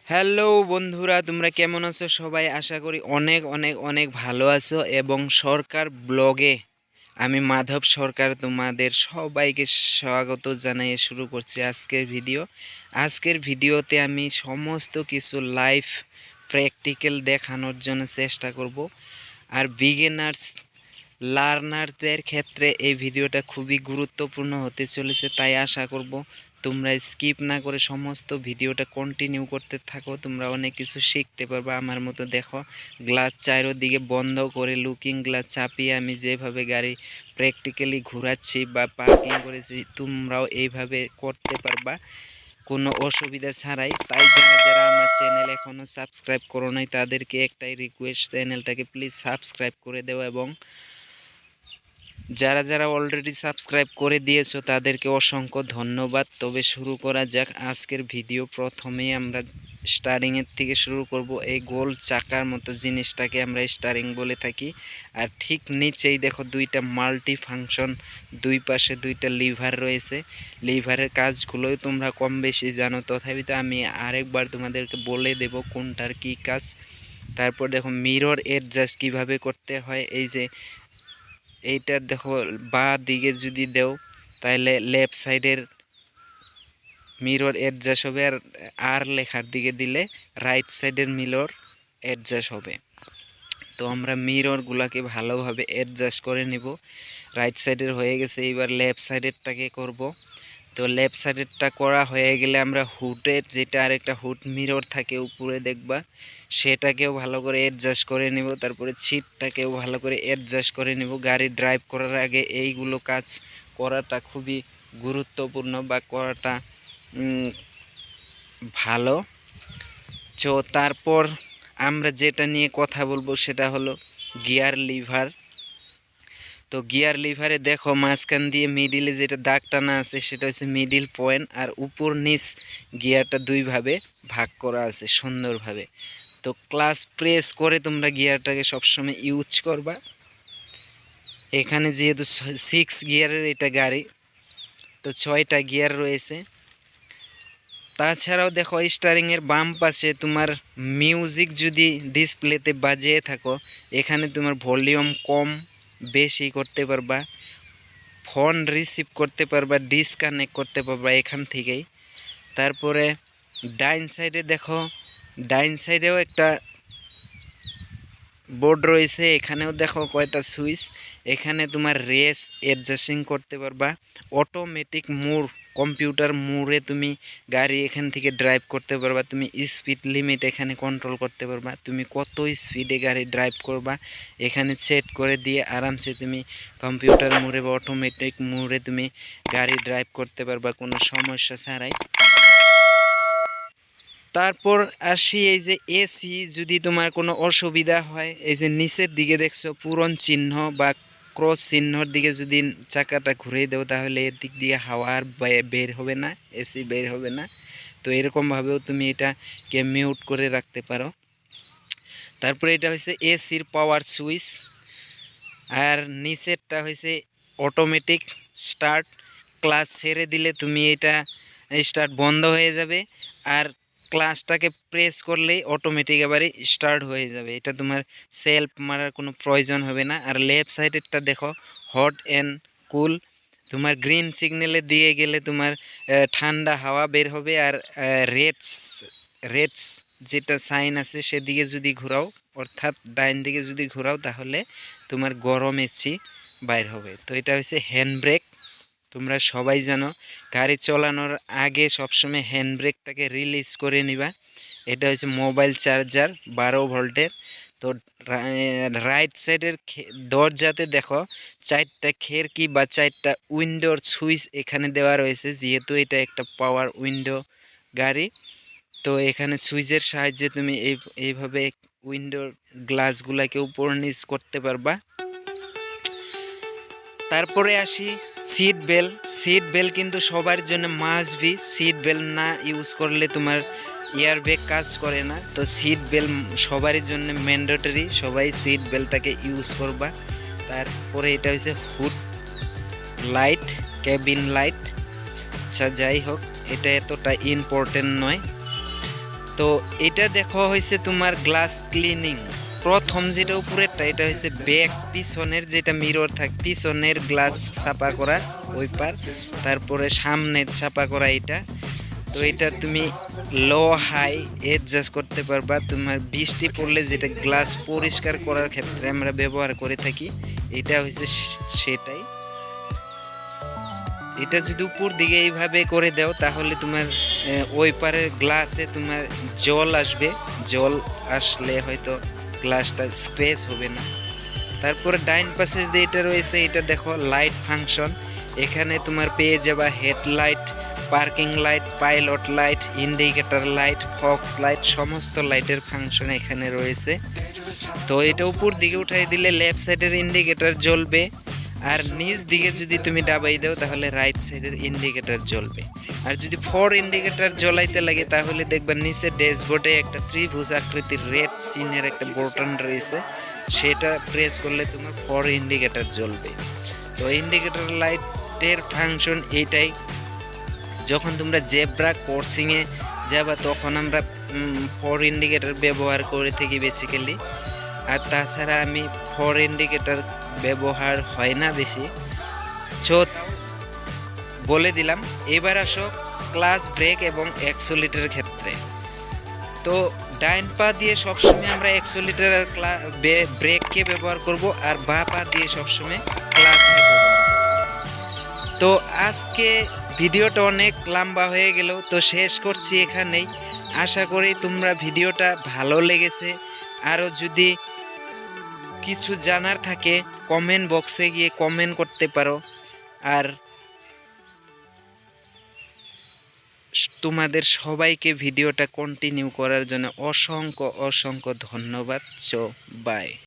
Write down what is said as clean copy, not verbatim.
Hello বন্ধুরা, তোমরা কেমন আছো? সবাই আশা করি অনেক অনেক অনেক ভালো আছো। এবং সরকার ব্লগে আমি মাধব সরকার তোমাদের সবাইকে স্বাগত জানিয়ে শুরু করছি আজকের ভিডিওতে আমি সমস্ত কিছু লাইভ প্র্যাকটিক্যাল দেখানোর জন্য চেষ্টা করব। আর বিগিনার্স লার্নারদের ক্ষেত্রে এই ভিডিওটা খুবই গুরুত্বপূর্ণ হতে চলেছে, তাই আশা করব তোমরা স্কিপ না করে সমস্ত ভিডিওটা কন্টিনিউ করতে থাকো। তোমরা অনেক কিছু শিখতে পারবে আমার মতো। দেখো, গ্লাস চারিদিকে বন্ধ করে লুকিং গ্লাস চাপিয়ে আমি যেভাবে গাড়ি প্র্যাকটিক্যালি ঘোরাচ্ছি বা পার্কিং করেছি, তোমরাও এইভাবে করতে পারবা কোনো অসুবিধা ছাড়াই। তাই যারা যারা আমার চ্যানেল এখনও সাবস্ক্রাইব করো নাই তাদেরকে একটাই রিকোয়েস্ট, চ্যানেলটাকে প্লিজ সাবস্ক্রাইব করে দেও। এবং যারা যারা অলরেডি সাবস্ক্রাইব করে দিয়েছো তাদেরকে অসংখ্য ধন্যবাদ। তবে শুরু করা যাক আজকের ভিডিও। প্রথমেই আমরা স্টারিংয়ের থেকে শুরু করব। এই গোল চাকার মতো জিনিসটাকে আমরা স্টারিং বলে থাকি। আর ঠিক নিচেই দেখো দুইটা মাল্টি ফাংশন, দুই পাশে দুইটা লিভার রয়েছে। লিভারের কাজগুলোই তোমরা কম বেশি জানো, তথাপি তো আমি আরেকবার তোমাদেরকে বলে দেব কোনটার কি কাজ। তারপর দেখো মিরর অ্যাডজাস্ট কীভাবে করতে হয়। এই যে এইটার দেখো বাঁ দিকে যদি দেও তাহলে লেফট সাইডের মিরর অ্যাডজাস্ট হবে, আর লেখার দিকে দিলে রাইট সাইডের মিরর অ্যাডজাস্ট হবে। তো আমরা মিররগুলোকে ভালোভাবে অ্যাডজাস্ট করে নিব। রাইট সাইডের হয়ে গেছে, এবার লেফট সাইডেরটাকে করব। তো লেফট সাইডেরটা করা হয়ে গেলে আমরা হুডের যেটা আরেকটা হুড মিরর থাকে উপরে দেখবা, সেটাকেও ভালো করে অ্যাডজাস্ট করে নিব। তারপরে সিটটাকেও ভালো করে অ্যাডজাস্ট করে নিব। গাড়ি ড্রাইভ করার আগে এইগুলো কাজ করাটা খুবই গুরুত্বপূর্ণ বা করাটা ভালো। তো তারপর আমরা যেটা নিয়ে কথা বলবো সেটা হলো গিয়ার লিভার। তো গিয়ার লিভারে দেখো মাঝখান দিয়ে মিডিলে যেটা দাগ টানা আছে সেটা হচ্ছে মিডিল পয়েন্ট, আর উপর নিচ গিয়ারটা দুইভাবে ভাগ করা আছে সুন্দরভাবে। তো ক্লাচ প্রেস করে তোমরা গিয়ারটাকে সবসময় ইউজ করবা। এখানে যেহেতু 6 গিয়ারের এটা গাড়ি, তো 6টা গিয়ার রয়েছে। তাছাড়াও দেখো স্টারিংয়ের বাম পাশে তোমার মিউজিক যদি ডিসপ্লেতে বাজিয়ে থাকো, এখানে তোমার ভলিউম কম বেশি করতে পারবা, ফোন রিসিভ করতে পারবা, ডিসকানেক্ট করতে পারবা এখান থেকেই। তারপরে ডাইন সাইডে দেখো, ডাইন সাইডেও একটা বোর্ড রয়েছে, এখানেও দেখো কয়টা সুইচ। এখানে তোমার রেস অ্যাডজাস্টিং করতে পারবা, অটোমেটিক মোড, কম্পিউটার মোড়ে তুমি গাড়ি এখান থেকে ড্রাইভ করতে পারবা। তুমি স্পিড লিমিট এখানে কন্ট্রোল করতে পারবা, তুমি কত স্পিডে গাড়ি ড্রাইভ করবা এখানে সেট করে দিয়ে আরামসে তুমি কম্পিউটার মোড়ে বা অটোমেটিক মোড়ে তুমি গাড়ি ড্রাইভ করতে পারবা কোনো সমস্যা ছাড়াই। তারপর আসি এই যে এসি, যদি তোমার কোনো অসুবিধা হয়, এই যে নিচের দিকে দেখছো পূরণ চিহ্ন বা ক্রস চিহ্নর দিকে যদি চাকাটা ঘুরিয়ে দাও তাহলে এর দিক দিয়ে হাওয়া আর বের হবে না, এসি বের হবে না। তো এরকমভাবেও তুমি এটাকে মিউট করে রাখতে পারো। তারপরে এটা হচ্ছে এসির পাওয়ার সুইচ, আর নিচেরটা হয়েছে অটোমেটিক স্টার্ট। ক্লাচ ছেড়ে দিলে তুমি এটা স্টার্ট বন্ধ হয়ে যাবে, আর ক্লাচটাকে প্রেস করলেই অটোমেটিক এবারে স্টার্ট হয়ে যাবে। এটা তোমার সেলফ মারার কোনো প্রয়োজন হবে না। আর লেফট সাইডেরটা দেখো হট অ্যান্ড কুল, তোমার গ্রিন সিগন্যালে দিয়ে গেলে তোমার ঠান্ডা হাওয়া বের হবে, আর রেডস রেডস যেটা সাইন আছে সেদিকে যদি ঘোরাও, অর্থাৎ ডাইন দিকে যদি ঘোরাও তাহলে তোমার গরম এসি বাইর হবে। তো এটা হচ্ছে হ্যান্ড ব্রেক। তোমরা সবাই জানো গাড়ি চালানোর আগে সবসময় হ্যান্ড ব্রেকটাকে রিলিজ করে নিবা। এটা হচ্ছে মোবাইল চার্জার 12 ভোল্টের। তো রাইট সাইডের দরজাতে দেখো 4টা খিড়কি বা 4টা উইন্ডোর সুইচ এখানে দেওয়া রয়েছে, যেহেতু এটা একটা পাওয়ার উইন্ডো গাড়ি। তো এখানে সুইচের সাহায্যে তুমি এইভাবে উইন্ডোর গ্লাসগুলোকে উপর নিচ করতে পারবা। তারপরে আসি সিট বেল্ট। সিট বেল্ট কিন্তু সবার জন্য মাস্ট বি। সিট বেল্ট না ইউজ করলে তোমার এয়ারব্যাগ কাজ করে না। তো সিট বেল্ট সবারই জন্য ম্যান্ডেটরি, সবাই সিট বেল্টটাকে ইউজ করবা। তারপরে এটা হচ্ছে হুড লাইট, ক্যাবিন লাইট। আচ্ছা যাই হোক, এটা এতটা ইম্পর্টেন্ট নয়। তো এটা দেখো হয়েছে তোমার গ্লাস ক্লিনিং। প্রথম যেটা উপরেরটা এটা হচ্ছে ব্যাক, পিছনের যেটা মিরর থাকে, পিছনের গ্লাস ছাপা করা ওই পার, তারপরে সামনের ছাপা করা এটা। তো এটা তুমি লো হাই অ্যাডজাস্ট করতে পারবা। তোমার বৃষ্টি পড়লে যেটা গ্লাস পরিষ্কার করার ক্ষেত্রে আমরা ব্যবহার করে থাকি, এটা হচ্ছে সেটাই। এটা যদি উপর দিকে এইভাবে করে দাও তাহলে তোমার ওই পারের গ্লাসে তোমার জল আসবে, জল আসলে হয়তো গ্লাসটা স্ক্র্যাচ হবে না। তারপরে ডাইন পাশে যে এটা রয়েছে এটা দেখো লাইট ফাংশন। এখানে তোমার পেয়ে যাবা headlight, parking light, pilot light, indicator light, Fox light, সমস্ত লাইটের ফাংশন এখানে রয়েছে। তো এটা উপর দিকে উঠাই দিলে লেফট সাইডের ইন্ডিকেটর জ্বলবে, আর নিচ দিকে যদি তুমি দাবাই দাও তাহলে রাইট সাইডের ইন্ডিকেটর জ্বলবে। আর যদি ফর ইন্ডিকেটর জ্বলাইতে লাগে তাহলে দেখবা নিচে ড্যাশবোর্ডে একটা ত্রিভুজ আকৃতির রেড সিনের একটা বাটন রয়েছে, সেটা প্রেস করলে তোমার ফর ইন্ডিকেটর জ্বলবে। তো ইন্ডিকেটর লাইটের ফাংশন এইটাই। যখন তোমরা জেব্রা ক্রসিংয়ে যাবা তখন আমরা ফর ইন্ডিকেটর ব্যবহার করে থাকি বেসিক্যালি। আর তাছাড়া আমি ফর ইন্ডিকেটর ব্যবহার হয় না বেশি। সো বলে দিলাম। এবার আসো ক্লাচ ব্রেক এবং অ্যাক্সেলারেটরের ক্ষেত্রে। তো ডাইন পা দিয়ে সবসময় আমরা অ্যাক্সেলারেটর আর ব্রেককে ব্যবহার করব, আর বাঁ পা দিয়ে সবসময় ক্লাচকে ব্যবহার করব। তো আজকে ভিডিওটা অনেক লম্বা হয়ে গেল, তো শেষ করছি এখানেই। আশা করি তোমরা ভিডিওটা ভালো লেগেছে। আরও যদি কিছু জানার থাকে কমেন্ট বক্সে গিয়ে কমেন্ট করতে পারো। আর তোমাদের সবাইকে ভিডিওটা কন্টিনিউ করার জন্য অসংখ্য অসংখ্য ধন্যবাদ। So by.